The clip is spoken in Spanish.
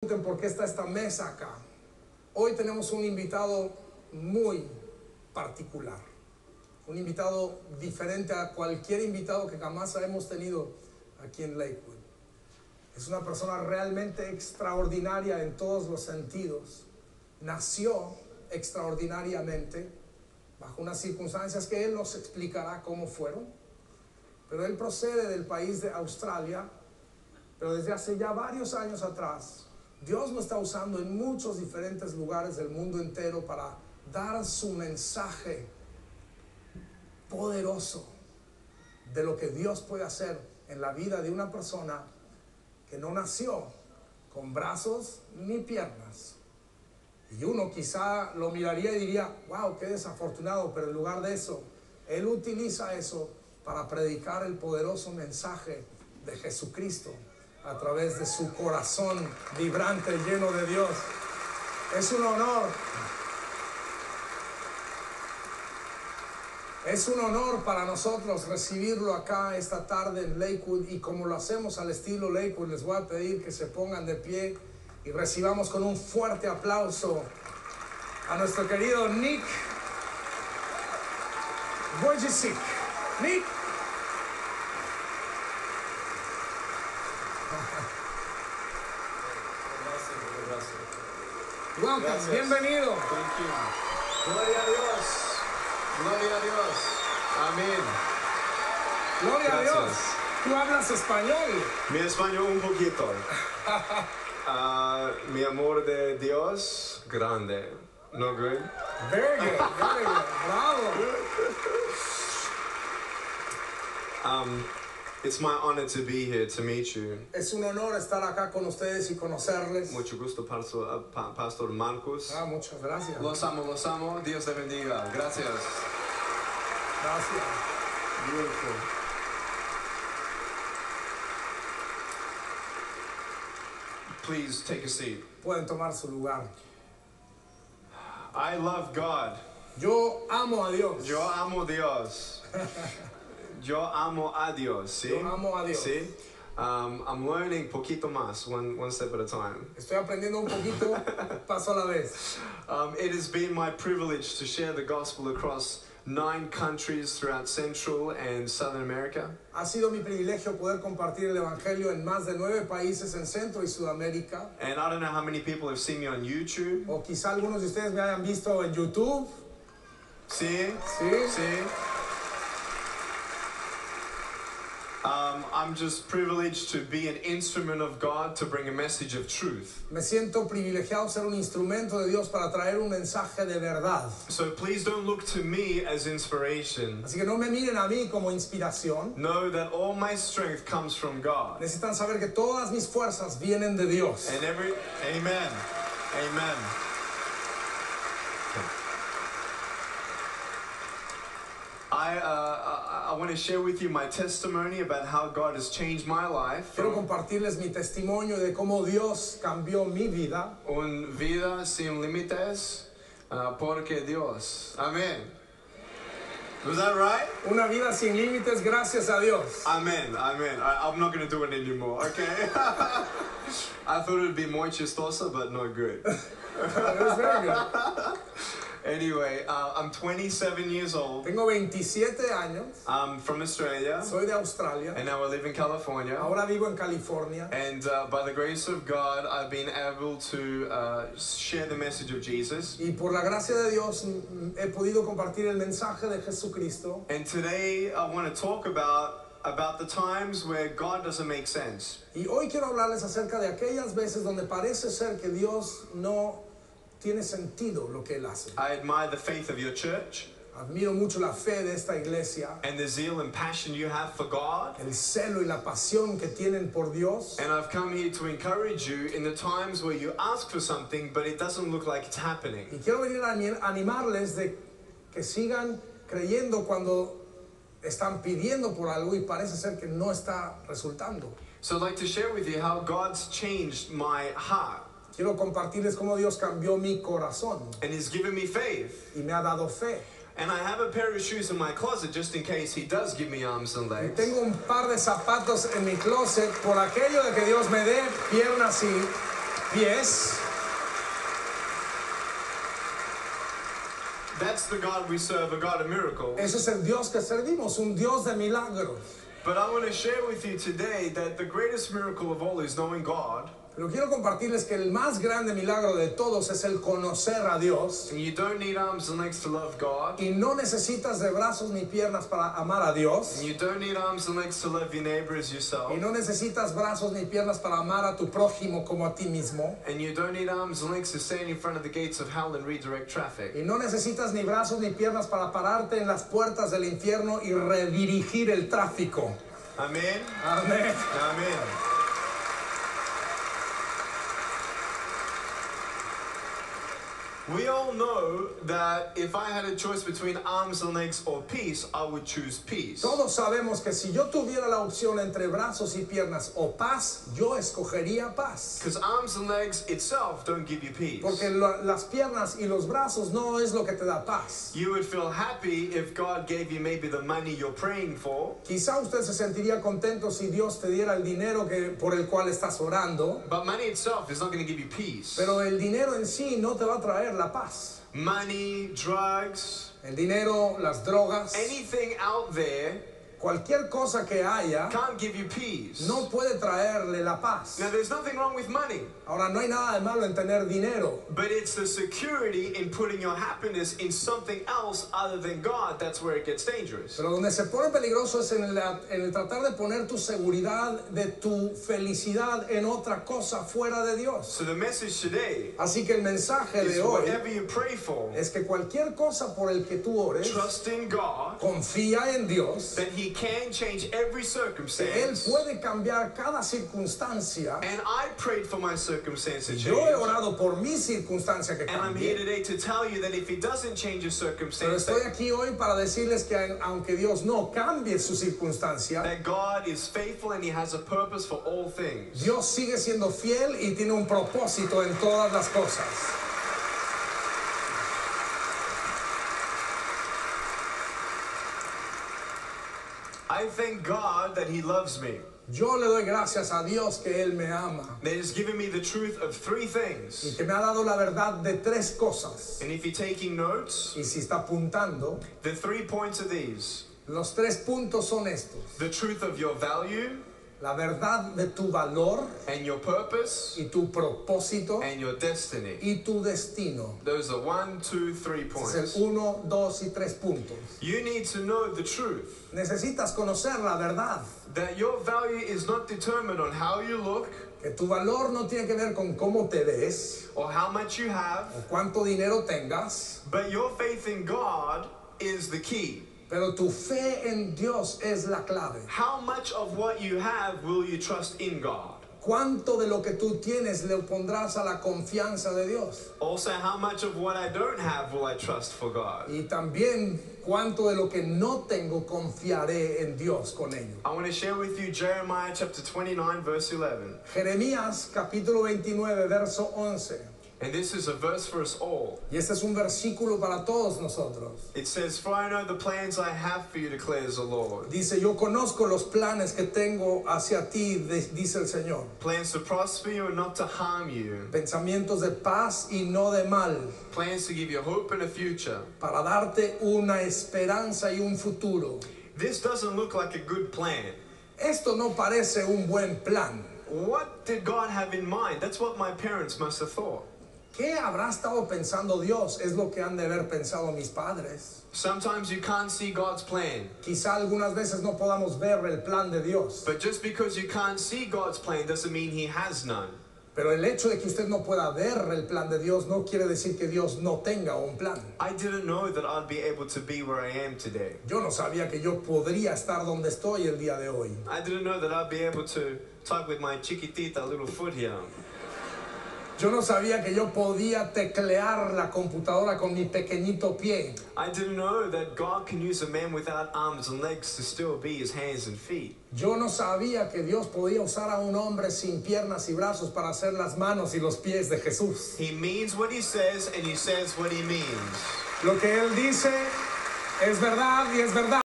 ¿Por qué está esta mesa acá? Hoy tenemos un invitado muy particular, un invitado diferente a cualquier invitado que jamás hemos tenido aquí en Lakewood. Es una persona realmente extraordinaria en todos los sentidos. Nació extraordinariamente bajo unas circunstancias que él nos explicará cómo fueron, pero él procede del país de Australia, pero desde hace ya varios años atrás Dios lo está usando en muchos diferentes lugares del mundo entero para dar su mensaje poderoso de lo que Dios puede hacer en la vida de una persona que no nació con brazos ni piernas. Y uno quizá lo miraría y diría, wow, qué desafortunado, pero en lugar de eso, Él utiliza eso para predicar el poderoso mensaje de Jesucristo a través de su corazón vibrante, lleno de Dios. Es un honor. Es un honor para nosotros recibirlo acá esta tarde en Lakewood, y como lo hacemos al estilo Lakewood, les voy a pedir que se pongan de pie y recibamos con un fuerte aplauso a nuestro querido Nick Wojcicki. Nick. Welcome, gracias. Bienvenido. Thank you. Gloria a Dios. Gloria a Dios. Amén. Gloria Gracias. a Dios. ¿Tú hablas español? Mi español un poquito. Mi amor de Dios, grande. No good? Very good, very good. Bravo. It's my honor to be here to meet you. Es un honor estar acá con ustedes y conocerles. Mucho gusto, Pastor Marcos. Muchas gracias. Los amo, Dios te bendiga. Gracias. Gracias. Beautiful. Please take a seat. Pueden tomar su lugar. I love God. Yo amo a Dios. Yo amo Dios. Yo amo a Dios, ¿sí? Yo amo a Dios. ¿Sí? I'm learning poquito más, one step at a time. Estoy aprendiendo un poquito, paso a la vez. It has been my privilege to share the gospel across 9 countries throughout Central and Southern America. Ha sido mi privilegio poder compartir el evangelio en más de 9 países en Centro y Sudamérica. And I don't know how many people have seen me on YouTube. O quizá algunos de ustedes me hayan visto en YouTube. Sí, Sí. sí. I'm just privileged to be an instrument of God to bring a message of truth. Me siento privilegiado ser un instrumento de Dios para traer un mensaje de verdad. So please don't look to me as inspiration. Así que no me miren a mí como inspiración. Know that all my strength comes from God. Necesitan saber que todas mis fuerzas vienen de Dios. And amen. Amen. I want to share with you my testimony about how God has changed my life. Quiero compartirles mi testimonio de cómo Dios cambió mi vida. Un vida sin límites, porque Dios. Amen. Was that right? Una vida sin límites gracias a Dios. Amen. Amen. I'm not going to do it anymore, okay? I thought it would be more chistoso, but not good. It was very good. Anyway, I'm 27 years old. Tengo 27 años. I'm from Australia. Soy de Australia. And now I live in California. Ahora vivo en California. And by the grace of God, I've been able to share the message of Jesus. Y por la gracia de Dios he podido compartir el mensaje de Jesucristo. And today I want to talk about the times where God doesn't make sense. Y hoy quiero hablarles acerca de aquellas veces donde parece ser que Dios no tiene sentido lo que Él hace. I admire the faith of your church. Admiro mucho la fe de esta iglesia. And the zeal and passion you have for God. El celo y la pasión que tienen por Dios. And I've come here to encourage you in the times where you ask for something, but it doesn't look like it's happening. Y quiero venir a animarles de que sigan creyendo cuando están pidiendo por algo y parece ser que no está resultando. So I'd like to share with you how God's changed my heart. Quiero compartirles cómo Dios cambió mi corazón. And He's given me faith. Y me ha dado fe. And I have a pair of shoes in my closet just in case He does give me arms and Y legs. tengo un par de zapatos en mi closet por aquello de que Dios me dé piernas y pies. That's the God we serve, a God of miracles. Ese es el Dios que servimos, un Dios de milagros. But I want to share with you today that the greatest miracle of all is knowing God. Pero quiero compartirles que el más grande milagro de todos es el conocer a Dios. And you don't need arms and legs to love God. Y no necesitas de brazos ni piernas para amar a Dios. And you don't need arms and legs to love your neighbor as yourself. Y no necesitas brazos ni piernas para amar a tu prójimo como a ti mismo. And you don't need arms and legs to stand in front of the gates of hell and redirect traffic. Y no necesitas ni brazos ni piernas para pararte en las puertas del infierno y redirigir el tráfico. Amen. Amén. Amen. We all know that if I had a choice between arms and legs or peace, I would choose peace. Todos sabemos que si yo tuviera la opción entre brazos y piernas o paz, yo escogería paz. Because arms and legs itself don't give you peace. Porque las piernas y los brazos no es lo que te da paz. You would feel happy if God gave you maybe the money you're praying for. Quizá usted se sentiría contento si Dios te diera el dinero por el cual estás orando. But money itself is not going to give you peace. Pero el dinero en sí no te va a traer la paz. Money, drugs, El dinero, las drogas, anything out there cualquier cosa que haya can't give you peace. no puede traerle la paz. Now there's nothing wrong with money, Ahora, no hay nada de malo en tener dinero, but it's the security in putting your happiness in something else other than God. That's where it gets dangerous. pero donde se pone peligroso es en el tratar de poner tu seguridad de tu felicidad en otra cosa fuera de Dios. So the message today Así que el mensaje is de hoy whatever you pray for, es que cualquier cosa por el que tú ores, trust in God confía en Dios, that He can change every que Él circumstance. puede cambiar cada circunstancia. And I prayed for my circumstance to Yo he change. orado por mi circunstancia que And I'm here cambie, today to tell you that if He doesn't change your pero circumstance, estoy aquí hoy para decirles que aunque Dios no cambie su circunstancia, that God is faithful and He has a purpose for all things. Dios sigue siendo fiel y tiene un propósito en todas las cosas. I thank God that He loves me. Yo le doy gracias a Dios que Él me ama That He's given me the truth of three y things. que me ha dado la verdad de tres cosas. And if you're taking notes, Y si está apuntando, the 3 points are these: los tres puntos son estos: the truth of your value la verdad de tu valor and your purpose y tu propósito and your destiny. y tu destino. Those are 1, 2, 3 Es points. el 1, 2 y 3 puntos. You need to know the truth. Necesitas conocer la verdad. That your value is not determined on how you look Que tu valor no tiene que ver con cómo te ves or how much you have, o cuánto dinero tengas, but your faith in God is the key. pero tu fe en Dios es la clave. How much of what you have will you trust in God? ¿Cuánto de lo que tú tienes le pondrás a la confianza de Dios? Also, how much of what I don't have will I trust for God? Y también, ¿cuánto de lo que no tengo confiaré en Dios con ello? I want to share with you Jeremiah chapter 29, verse 11. Jeremías capítulo 29, verso 11. And this is a verse for us all. Y este es un versículo para todos nosotros. It says, "For I know the plans I have for you, declares the Lord. Dice, yo conozco los planes que tengo hacia ti, dice el Señor. Plans to prosper you and not to harm you. Pensamientos de paz y no de mal, Plans to give you hope and a future." para darte una esperanza y un futuro. This doesn't look like a good plan. Esto no parece un buen plan. What did God have in mind? That's what my parents must have thought. ¿Qué habrá estado pensando Dios? Es lo que han de haber pensado mis padres. Sometimes you can't see God's plan. Quizá algunas veces no podamos ver el plan de Dios. But just because you can't see God's plan doesn't mean He has none. Pero el hecho de que usted no pueda ver el plan de Dios no quiere decir que Dios no tenga un plan. I didn't know that I'd be able to be where I am today. Yo no sabía que yo podría estar donde estoy el día de hoy. I didn't know that I'd be able to type with my chiquitita little foot here. Yo no sabía que yo podía teclear la computadora con mi pequeñito pie. I didn't know that God can use a man without arms and legs to still be His hands and feet. Yo no sabía que Dios podía usar a un hombre sin piernas y brazos para hacer las manos y los pies de Jesús. He means what He says and He says what He means. Lo que Él dice es verdad y es verdad.